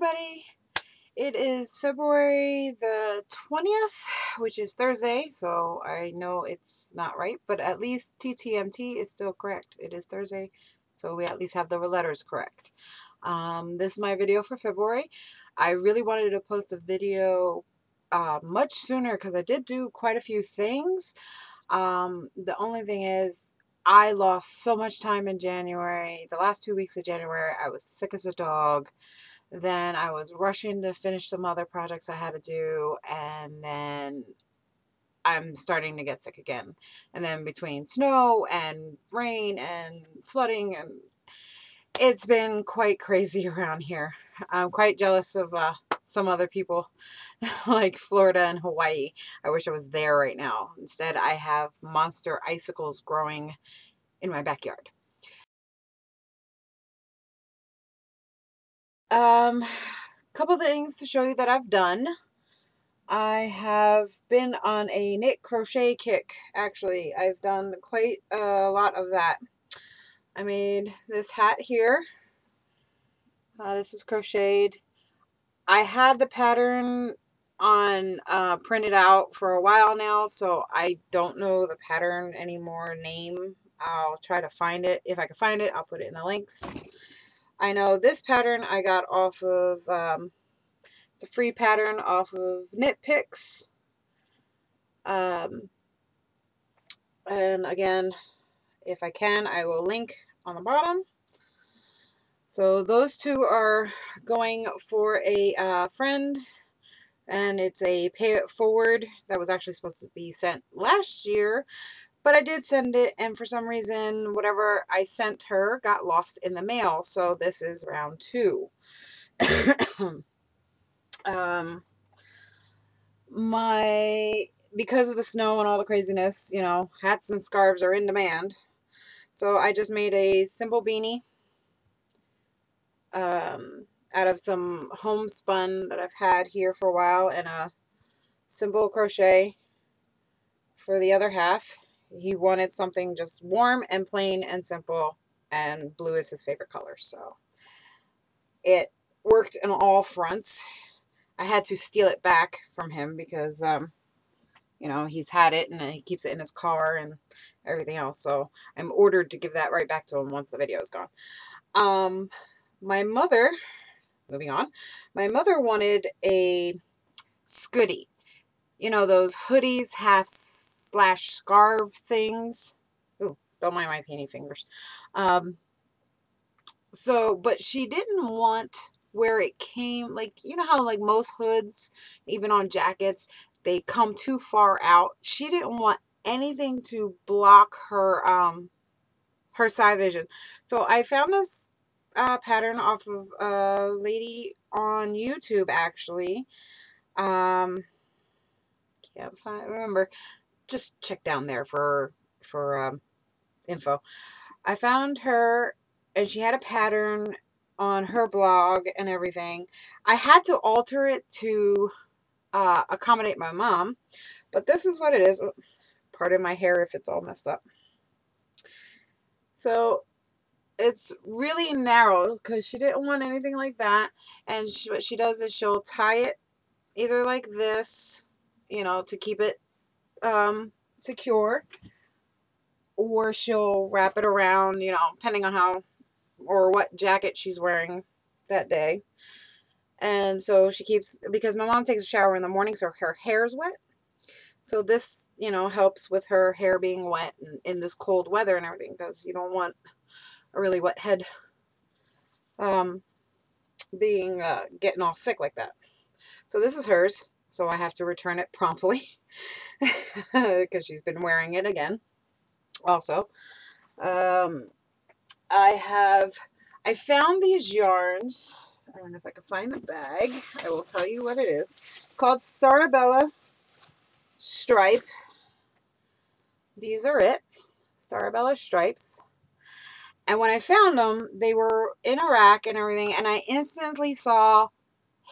everybody. It is February the 20th, which is Thursday, so I know it's not right, but at least ttmt is still correct. It is Thursday, so we at least have the letters correct. This is my video for February. I really wanted to post a video much sooner because I did do quite a few things. The only thing is, I lost so much time in January. The last 2 weeks of January, I was sick as a dog. Then I was rushing to finish some other projects I had to do, and then I'm starting to get sick again. And then between snow and rain and flooding, and it's been quite crazy around here. I'm quite jealous of some other people like Florida and Hawaii. I wish I was there right now. Instead, I have monster icicles growing in my backyard. Couple things to show you that I've done. I have been on a knit crochet kick. Actually, I've done quite a lot of that. I made this hat here. This is crocheted. I had the pattern on printed out for a while now, so I don't know the pattern anymore name. I'll try to find it. If I can find it, I'll put it in the links. I know this pattern I got off of, it's a free pattern off of Knit Picks. And again, if I can, I will link on the bottom. So those two are going for a friend, and it's a pay it forward that was actually supposed to be sent last year. But I did send it, and for some reason, whatever I sent her got lost in the mail. So this is round 2. Because of the snow and all the craziness, you know, hats and scarves are in demand. So I just made a simple beanie out of some homespun that I've had here for a while, and a simple crochet for the other half. He wanted something just warm and plain and simple, and blue is his favorite color, so it worked on all fronts. I had to steal it back from him because, you know, he's had it and he keeps it in his car and everything else, so I'm ordered to give that right back to him once the video is gone. My mother, moving on, my mother wanted a Scoodie. You know, those hoodies, half/scarf things. Ooh, don't mind my painty fingers. But she didn't want where it came, like, you know how like most hoods, even on jackets, they come too far out. She didn't want anything to block her her side vision. So I found this pattern off of a lady on YouTube, actually. Can't remember. Just check down there for info. I found her, and she had a pattern on her blog and everything. I had to alter it to accommodate my mom, but this is what it is. Pardon my hair if it's all messed up. So it's really narrow because she didn't want anything like that, and what she does is she'll tie it either like this, you know, to keep it secure, or she'll wrap it around, you know, depending on how or what jacket she's wearing that day. And so she keeps, because my mom takes a shower in the morning, so her hair's wet. So this, you know, helps with her hair being wet in this cold weather and everything, because you don't want a really wet head getting all sick like that. So this is hers, so I have to return it promptly because she's been wearing it again. Also, I found these yarns. I don't know if I can find the bag. I will tell you what it is. It's called Starabella Stripe. These are it. Starabella Stripes. And when I found them, they were in a rack and everything, and I instantly saw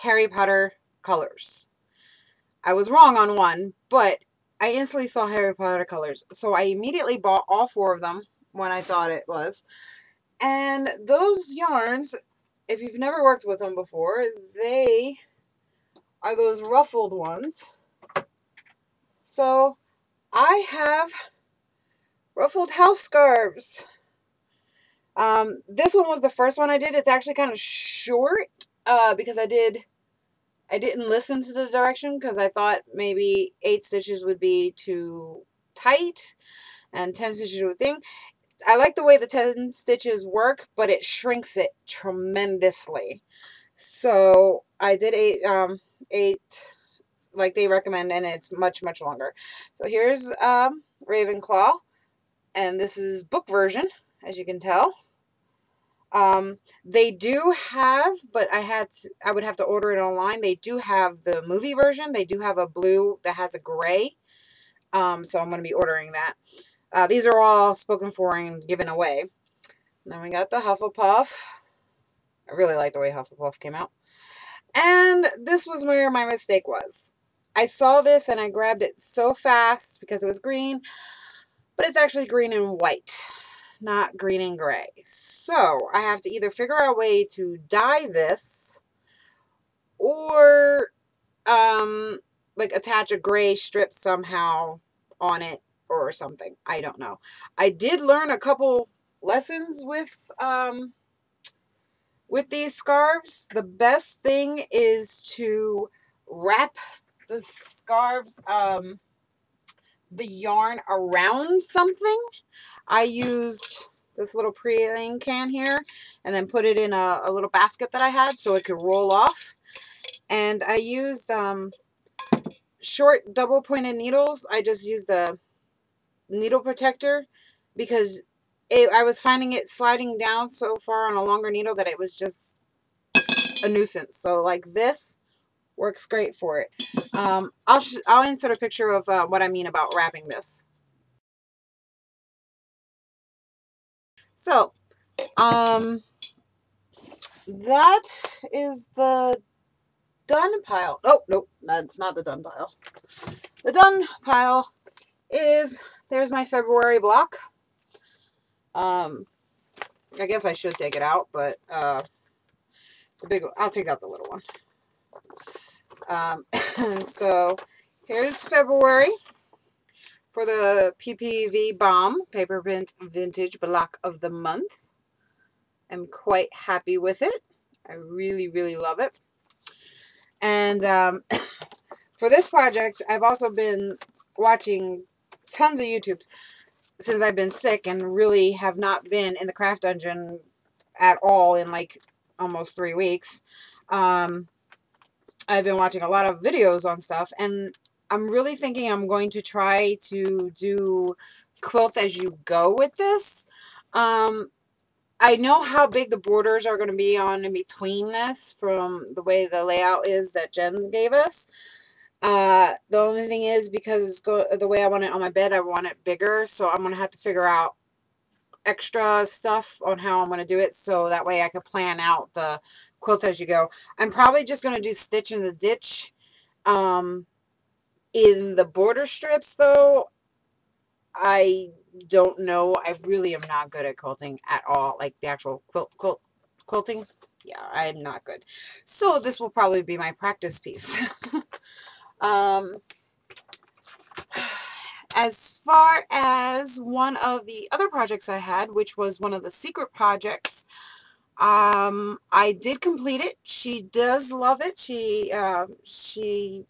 Harry Potter colors. I was wrong on one, but I instantly saw Harry Potter colors. So I immediately bought all 4 of them when I thought it was. And those yarns, if you've never worked with them before, they are those ruffled ones. So I have ruffled house scarves. This one was the first one I did. It's actually kind of short because I didn't listen to the direction because I thought maybe 8 stitches would be too tight and 10 stitches would think. I like the way the 10 stitches work, but it shrinks it tremendously. So I did 8 like they recommend, and it's much, much longer. So here's Ravenclaw, and this is book version, as you can tell. They do have, but I would have to order it online. They do have the movie version. They do have a blue that has a gray. So I'm going to be ordering that. These are all spoken for and given away. And then we got the Hufflepuff. I really like the way Hufflepuff came out. And this was where my mistake was. I saw this and I grabbed it so fast because it was green, but it's actually green and white, not green and gray. So I have to either figure out a way to dye this or like attach a gray strip somehow on it or something. I don't know. I did learn a couple lessons with these scarves. The best thing is to wrap the scarves, the yarn around something. I used this little pre-laying can here and then put it in a little basket that I had so it could roll off. And I used short double pointed needles. I just used a needle protector because I was finding it sliding down so far on a longer needle that it was just a nuisance. So like this works great for it. I'll insert a picture of what I mean about wrapping this. So that is the done pile. Oh, nope, that's not the done pile. The done pile is, there's my February block. I guess I should take it out, but the big one, I'll take out the little one. And so here's February for the PPV Bomb Paper Vintage Block of the Month. I'm quite happy with it. I really, really love it. And for this project, I've also been watching tons of YouTubes since I've been sick and really have not been in the craft dungeon at all in like almost 3 weeks. I've been watching a lot of videos on stuff, and I'm really thinking I'm going to try to do quilts as you go with this. I know how big the borders are going to be on in between this from the way the layout is that Jen gave us. The only thing is, because the way I want it on my bed, I want it bigger, so I'm going to have to figure out extra stuff on how I'm going to do it, so that way I can plan out the quilt as you go. I'm probably just going to do Stitch in the Ditch in the border strips, though. I don't know. I really am not good at quilting at all, like the actual quilting. Yeah, I'm not good. So this will probably be my practice piece. As far as one of the other projects I had, which was one of the secret projects, I did complete it. She does love it. She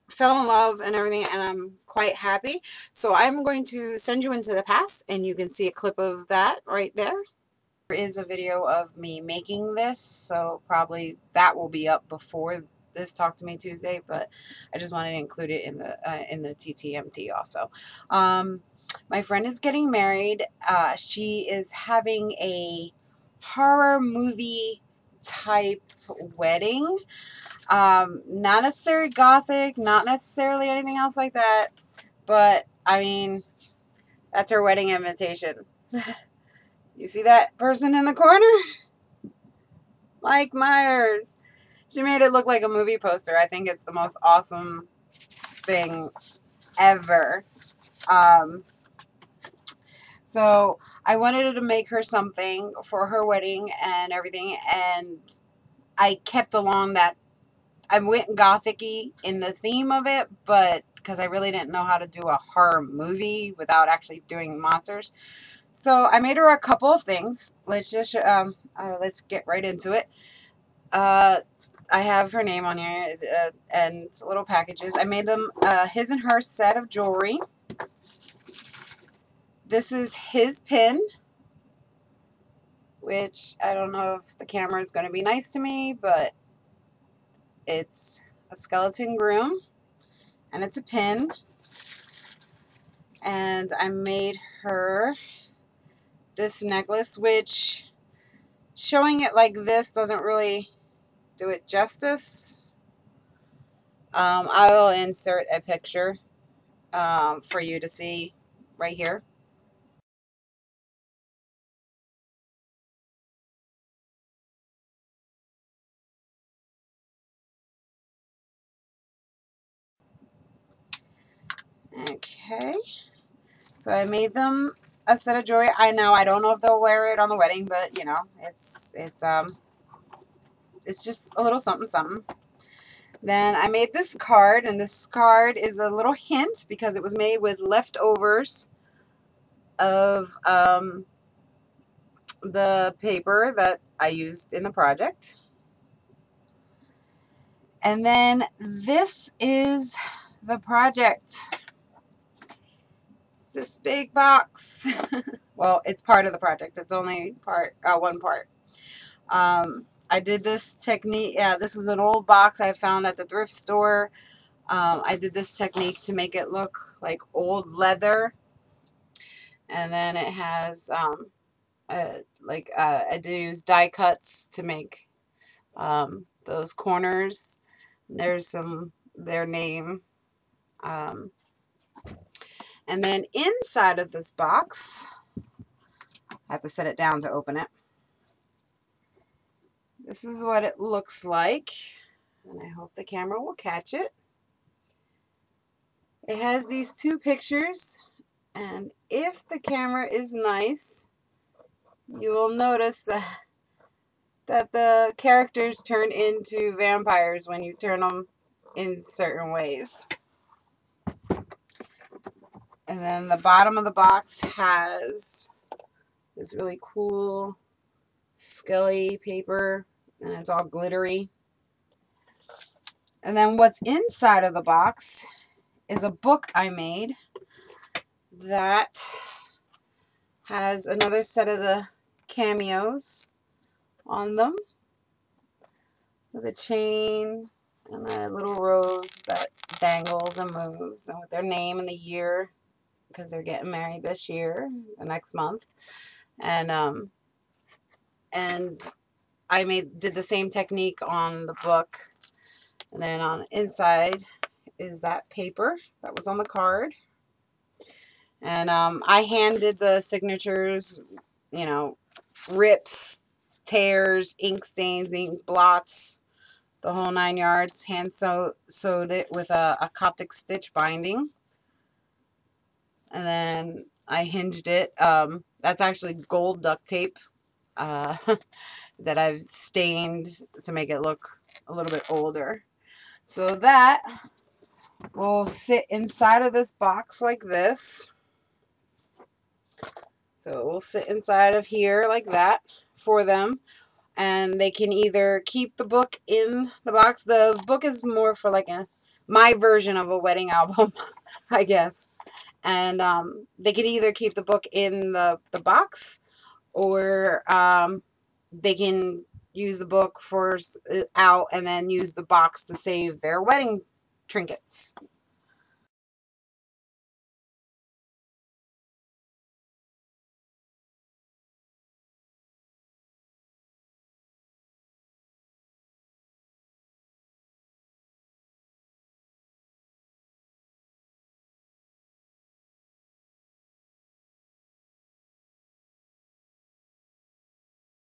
fell in love and everything, and I'm quite happy. So I'm going to send you into the past, and you can see a clip of that right there. There is a video of me making this, so probably that will be up before this Talk to Me Tuesday, but I just wanted to include it in the TTMT also. My friend is getting married. She is having a horror movie type wedding. Not necessarily gothic, not necessarily anything else like that, but I mean, that's her wedding invitation. You see that person in the corner? Mike Myers. She made it look like a movie poster. I think it's the most awesome thing ever. So I wanted to make her something for her wedding and everything, and I kept along that. I went gothic-y in the theme of it, but because I really didn't know how to do a horror movie without actually doing monsters. So I made her a couple of things. Let's get right into it. I have her name on here, and little packages. I made them his and her set of jewelry. This is his pin, which I don't know if the camera is going to be nice to me, but it's a skeleton groom, and it's a pin. And I made her this necklace, which showing it like this doesn't really do it justice. I will insert a picture for you to see right here. Okay, so I made them a set of jewelry. I know, I don't know if they'll wear it on the wedding, but you know, it's just a little something something. Then I made this card, and this card is a little hint because it was made with leftovers of the paper that I used in the project. And then this is the project. It's this big box. Well, it's part of the project. It's only one part. I did this technique. Yeah, this is an old box I found at the thrift store. I did this technique to make it look like old leather. And then it has, I do use die cuts to make those corners. There's their name. And then inside of this box, I have to set it down to open it. This is what it looks like, and I hope the camera will catch it. It has these two pictures, and if the camera is nice, you will notice that the characters turn into vampires when you turn them in certain ways. And then the bottom of the box has this really cool skelly paper, and it's all glittery. And then what's inside of the box is a book I made that has another set of the cameos on them with a chain and a little rose that dangles and moves, and with their name and the year because they're getting married this year, the next month. And I did the same technique on the book, and then on the inside is that paper that was on the card. And I hand did the signatures, you know, rips, tears, ink stains, ink blots, the whole 9 yards. Hand sewed it with a Coptic stitch binding. And then I hinged it. That's actually gold duct tape that I've stained to make it look a little bit older. So that will sit inside of this box like this. So it will sit inside of here like that for them. And they can either keep the book in the box. The book is more for like my version of a wedding album, I guess. And they can either keep the book in the box, or they can use the book out and then use the box to save their wedding trinkets.